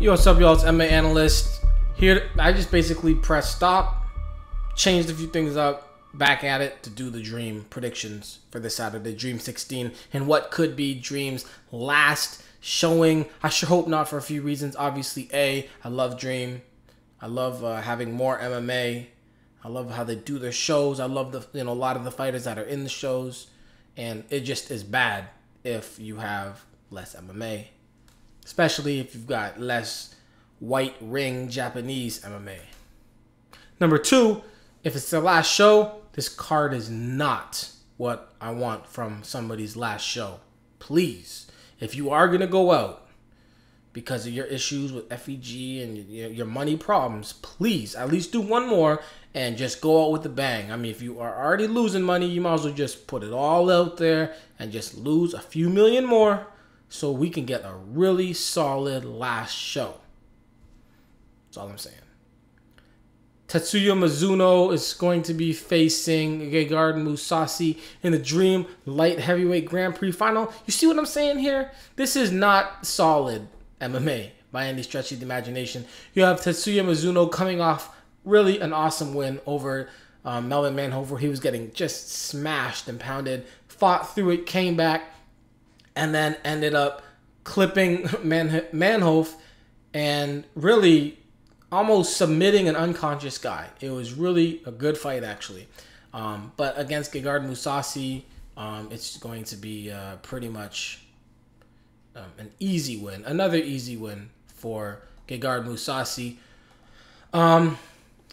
Yo, what's up, y'all? It's Mma Analyst. Here, I just basically pressed stop, changed a few things up, back at it to do the Dream predictions for this Saturday, Dream 16, and what could be Dream's last showing. I sure hope not, for a few reasons. Obviously, I love Dream. I love having more MMA. I love how they do their shows. I love a lot of the fighters that are in the shows, and it just is bad if you have less MMA. Especially if you've got less white ring Japanese MMA. Number two, if it's the last show, this card is not what I want from somebody's last show. Please, if you are going to go out because of your issues with FEG and your money problems, please at least do one more and just go out with a bang. I mean, if you are already losing money, you might as well just put it all out there and just lose a few million more, so we can get a really solid last show. That's all I'm saying. Tatsuya Mizuno is going to be facing Gegard Mousasi in the Dream Light Heavyweight Grand Prix Final. You see what I'm saying here? This is not solid MMA by any stretch of the imagination. You have Tatsuya Mizuno coming off really an awesome win over Melvin Manhoef. He was getting just smashed and pounded, fought through it, came back, and then ended up clipping Manhoef and really almost submitting an unconscious guy. It was really a good fight, actually. But against Gegard Mousasi, it's going to be pretty much an easy win. Another easy win for Gegard Mousasi,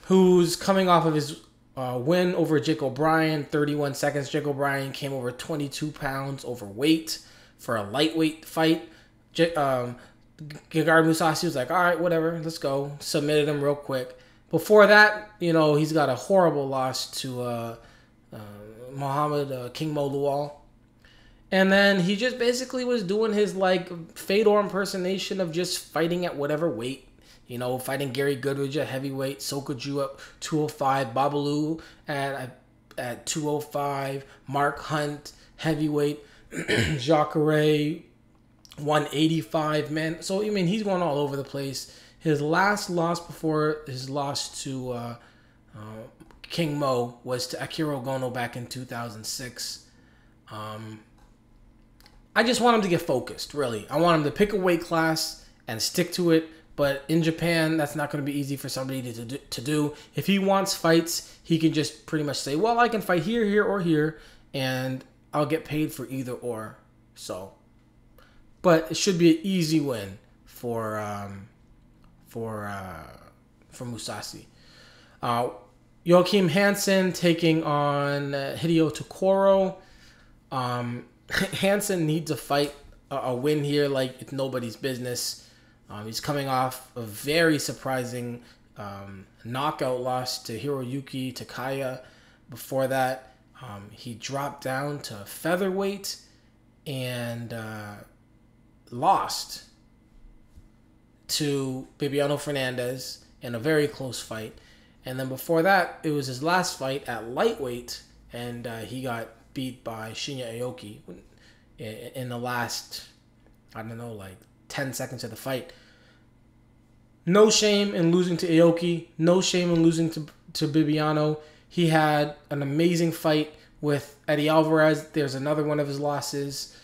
who's coming off of his win over Jake O'Brien, 31 seconds. Jake O'Brien came over 22 pounds overweight for a lightweight fight. Gegard Mousasi was like, all right, whatever, let's go. Submitted him real quick. Before that, he's got a horrible loss to Muhammad King Mo Lual. And then he just basically was doing his Fedor impersonation of just fighting at whatever weight. Fighting Gary Goodridge at heavyweight, Sokoju at 205, Babalu at 205, Mark Hunt heavyweight, Jacare 185, man. So, he's going all over the place. His last loss before his loss to King Mo was to Akira Gono back in 2006. I just want him to get focused, really. I want him to pick a weight class and stick to it. But in Japan, that's not going to be easy for somebody to do. If he wants fights, he can just pretty much say, well, I can fight here, here, or here, and I'll get paid for either or. So, but it should be an easy win for Mousasi. Joachim Hansen taking on Hideo Tokoro. Hansen needs to fight a win here like it's nobody's business. He's coming off a very surprising knockout loss to Hiroyuki Takaya. Before that, he dropped down to featherweight and lost to Bibiano Fernandez in a very close fight. And then before that, it was his last fight at lightweight, and he got beat by Shinya Aoki in the last, 10 seconds of the fight. No shame in losing to Aoki. No shame in losing to Bibiano. He had an amazing fight with Eddie Alvarez. There's another one of his losses.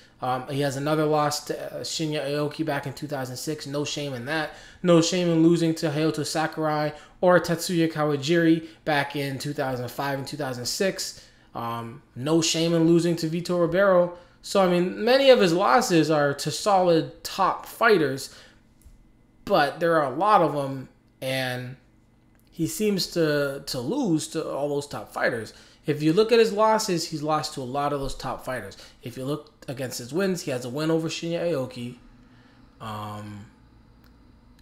He has another loss to Shinya Aoki back in 2006. No shame in that. No shame in losing to Hayato Sakurai or Tatsuya Kawajiri back in 2005 and 2006. No shame in losing to Vitor Ribeiro. So, many of his losses are to solid top fighters, but there are a lot of them, and he seems to lose to all those top fighters. If you look at his losses, he's lost to a lot of those top fighters. If you look against his wins, he has a win over Shinya Aoki.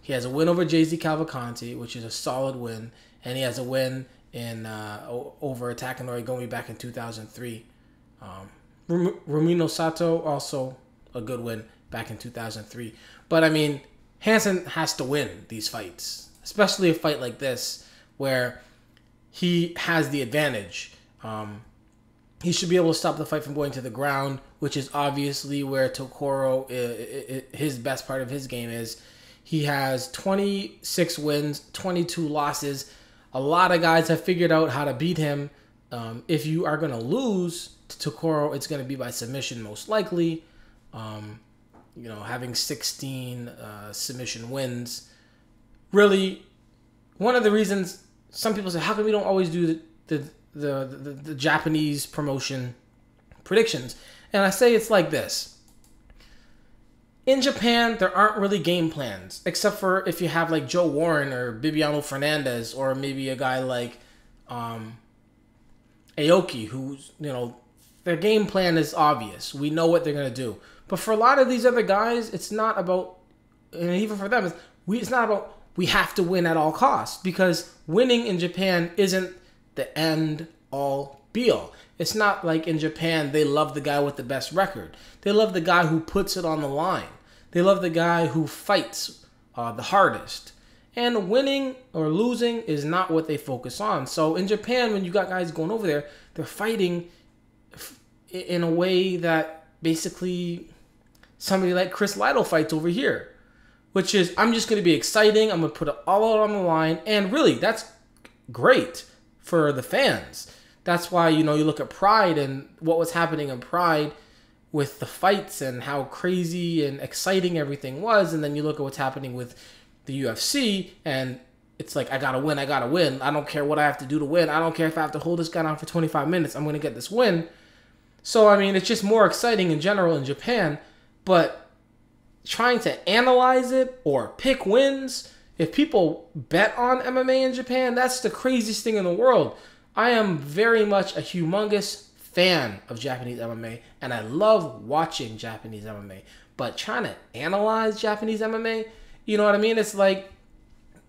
He has a win over Jay-Z Cavalcanti, which is a solid win, and he has a win in over Takanori Gomi back in 2003. Rumino Sato, also a good win back in 2003. But Hansen has to win these fights, especially a fight like this where he has the advantage. He should be able to stop the fight from going to the ground, which is obviously where Tokoro, his best part of his game is. He has 26 wins, 22 losses. A lot of guys have figured out how to beat him. If you are going to lose to Tokoro, it's going to be by submission most likely. You know, having 16 submission wins. Really, one of the reasons some people say, how come we don't always do the Japanese promotion predictions? And I say it's like this. In Japan, there aren't really game plans, except for if you have like Joe Warren or Bibiano Fernandez, or maybe a guy like Aoki, who's, you know, their game plan is obvious. We know what they're going to do. But for a lot of these other guys, it's not about, and even for them, it's not about we have to win at all costs, because winning in Japan isn't the end all be all. It's not like in Japan they love the guy with the best record. They love the guy who puts it on the line. They love the guy who fights the hardest. And winning or losing is not what they focus on. So in Japan, when you got guys going over there, they're fighting in a way that basically somebody like Chris Lytle fights over here, which is, I'm just going to be exciting. I'm going to put it all out on the line. And really, that's great for the fans. That's why, you know, you look at Pride and what was happening in Pride with the fights and how crazy and exciting everything was. And then you look at what's happening with the UFC, and it's like, I gotta win. I don't care what I have to do to win. I don't care if I have to hold this guy down for 25 minutes. I'm going to get this win. So, I mean, it's just more exciting in general in Japan. But trying to analyze it or pick wins, if people bet on MMA in Japan, that's the craziest thing in the world. I am very much a humongous fan of Japanese MMA, and I love watching Japanese MMA. But trying to analyze Japanese MMA, you know what I mean? It's like,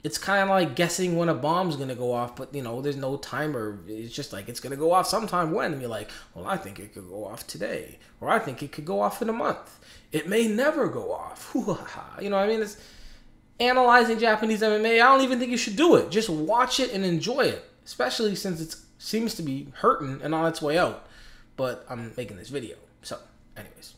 it's kind of like guessing when a bomb's going to go off, but, you know, there's no timer. It's just like, it's going to go off sometime when. And you're like, well, I think it could go off today, or I think it could go off in a month. It may never go off. You know what I mean? It's analyzing Japanese MMA. I don't even think you should do it. Just watch it and enjoy it, especially since it seems to be hurting and on its way out. But I'm making this video. So, anyways.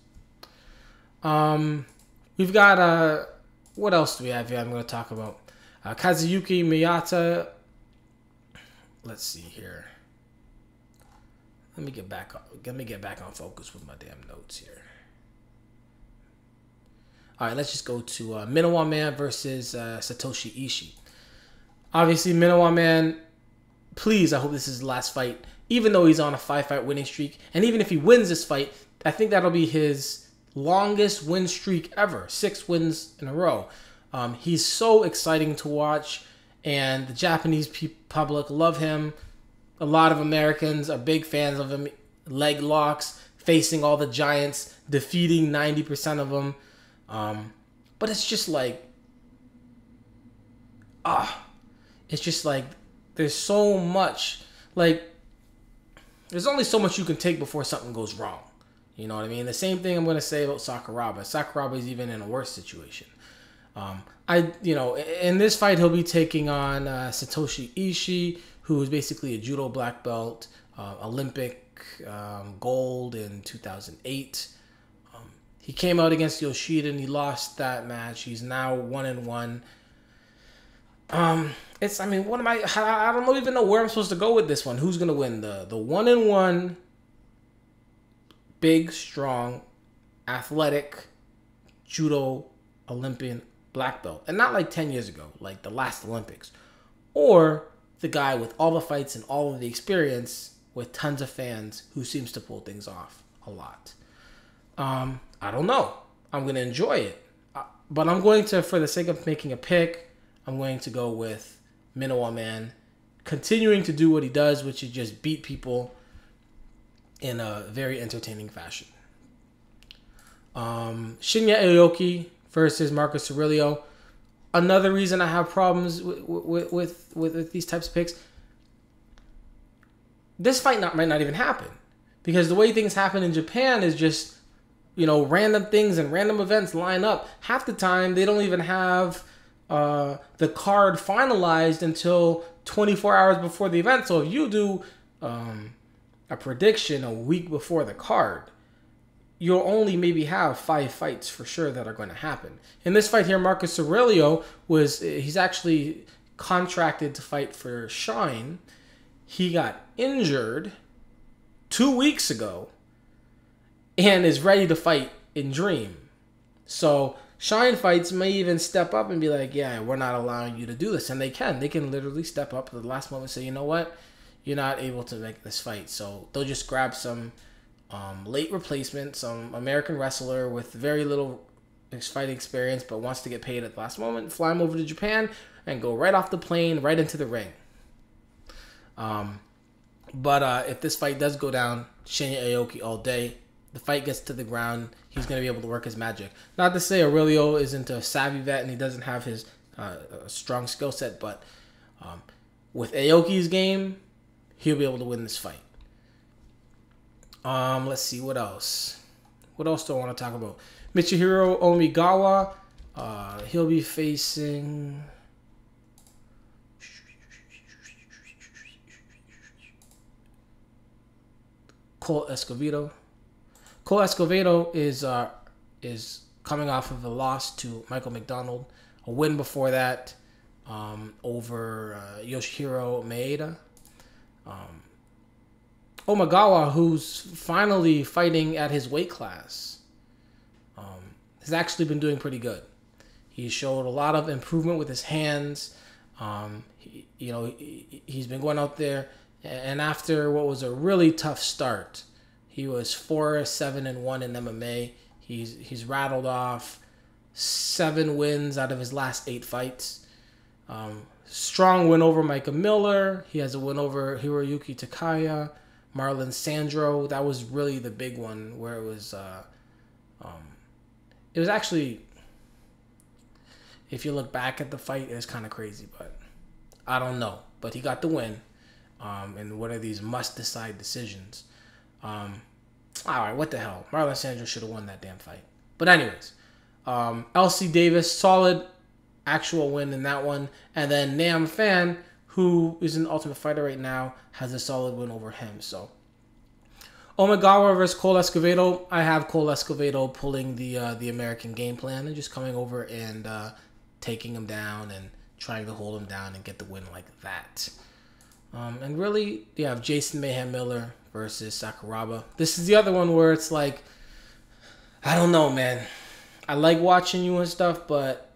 We've got, what else do we have here I'm going to talk about? Kazuyuki Miyata. Let's see here. Let me get back on focus with my damn notes here. All right, let's just go to Minowa Man versus Satoshi Ishii. Obviously, Minowa Man, please, I hope this is his last fight, even though he's on a 5-fight winning streak. And even if he wins this fight, I think that'll be his longest win streak ever. 6 wins in a row. He's so exciting to watch, and the Japanese public love him. A lot of Americans are big fans of him. Leg locks, facing all the giants, defeating 90% of them. But it's just like, it's just like, there's so much, like, there's only so much you can take before something goes wrong. You know what I mean? The same thing I'm going to say about Sakuraba. Sakuraba is even in a worse situation. You know, in this fight, he'll be taking on Satoshi Ishii, who is basically a judo black belt, Olympic gold in 2008. He came out against Yoshida and he lost that match. He's now 1-1. I mean, I don't even know where I'm supposed to go with this one. Who's going to win? The 1-1, big, strong, athletic, judo Olympian black belt. And not like 10 years ago, like the last Olympics. Or the guy with all the fights and all of the experience with tons of fans who seems to pull things off a lot. I don't know. I'm going to enjoy it. But I'm going to, for the sake of making a pick, I'm going to go with Minowa Man, continuing to do what he does, which is just beat people in a very entertaining fashion. Shinya Aoki versus Marcus Aurelio. Another reason I have problems with these types of picks. This fight might not even happen, because the way things happen in Japan is just, you know, random things and random events line up. Half the time, they don't even have the card finalized until 24 hours before the event. So if you do a prediction a week before the card, you'll only maybe have 5 fights for sure that are going to happen. In this fight here, Marcus Aurelio he's actually contracted to fight for Shine. He got injured 2 weeks ago and is ready to fight in Dream. So Shine Fights may even step up and be like, yeah, we're not allowing you to do this. And they can. They can literally step up at the last moment and say, you know what? You're not able to make this fight. So they'll just grab some late replacement, some American wrestler with very little fighting experience but wants to get paid at the last moment, fly him over to Japan, and go right off the plane, right into the ring. But if this fight does go down, Shinya Aoki all day. The fight gets to the ground, he's going to be able to work his magic. Not to say Aurelio isn't a savvy vet and he doesn't have his strong skill set, but with Aoki's game, he'll be able to win this fight. Let's see, what else? What else do I want to talk about? Michihiro Omigawa, he'll be facing... Cole Escovedo. Cole Escovedo is coming off of a loss to Michael McDonald. A win before that over Yoshihiro Maeda. Omigawa, who's finally fighting at his weight class, has actually been doing pretty good. He showed a lot of improvement with his hands. He's been going out there, and after what was a really tough start, he was 4-7-1 in MMA. He's rattled off 7 wins out of his last 8 fights. Strong win over Micah Miller. He has a win over Hiroyuki Takaya, Marlon Sandro. That was really the big one, where it was actually, if you look back at the fight, it's kind of crazy, but I don't know. But he got the win in one of these must-decide decisions. All right, what the hell? Marlon Sandro should have won that damn fight. But anyways, LC Davis, solid actual win in that one. And then Nam Fan, who is an Ultimate Fighter right now, has a solid win over him. So Omigawa versus Cole Escovedo. I have Cole Escovedo pulling the American game plan and just coming over and taking him down and trying to hold him down and get the win like that. And really, you have Jason Mayhem Miller versus Sakuraba. This is the other one where it's like, I don't know, man. I like watching you and stuff, but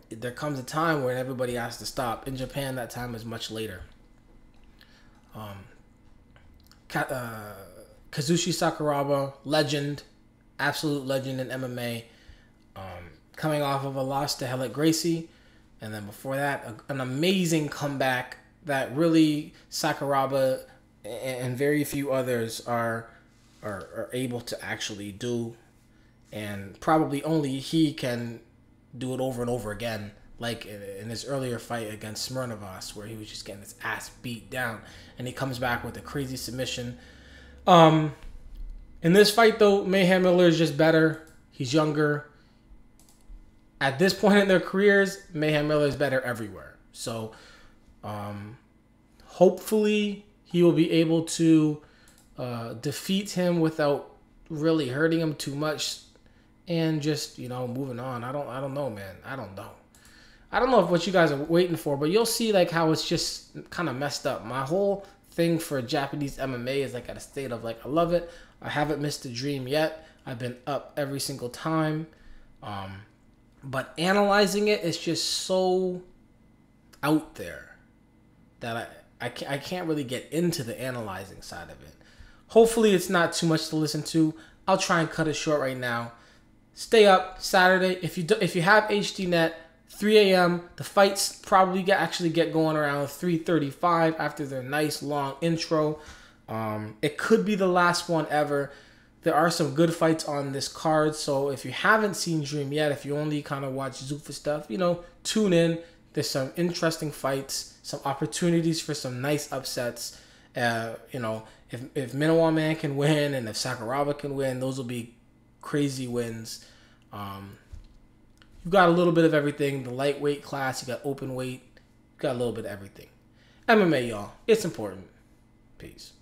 there comes a time where everybody has to stop. In Japan, that time is much later. Kazushi Sakuraba, legend, absolute legend in MMA, coming off of a loss to Helic Gracie, and then before that, an amazing comeback that really Sakuraba and very few others are able to actually do, and probably only he can do it over and over again, like in his earlier fight against Smirnovas, where he was just getting his ass beat down, and he comes back with a crazy submission. In this fight, though, Mayhem Miller is just better. He's younger. At this point in their careers, Mayhem Miller is better everywhere. So, hopefully, he will be able to defeat him without really hurting him too much, and just, moving on. I don't know, man. I don't know if what you guys are waiting for, but you'll see like how it's just kind of messed up. My whole thing for Japanese MMA is like at a state of like, I love it. I haven't missed a dream yet. I've been up every single time. But analyzing it is just so out there that I can't really get into the analyzing side of it. Hopefully it's not too much to listen to. I'll try and cut it short right now. Stay up Saturday. If you have HDNet, 3 a.m. The fights probably get going around 3:35 after their nice long intro. It could be the last one ever. There are some good fights on this card, so if you haven't seen Dream yet, if you only kind of watch Zuffa stuff, tune in. There's some interesting fights, some opportunities for some nice upsets. If Minowa Man can win and if Sakuraba can win, those will be crazy wins. You've got a little bit of everything. The lightweight class, you got open weight, you got a little bit of everything. MMA, y'all. It's important. Peace.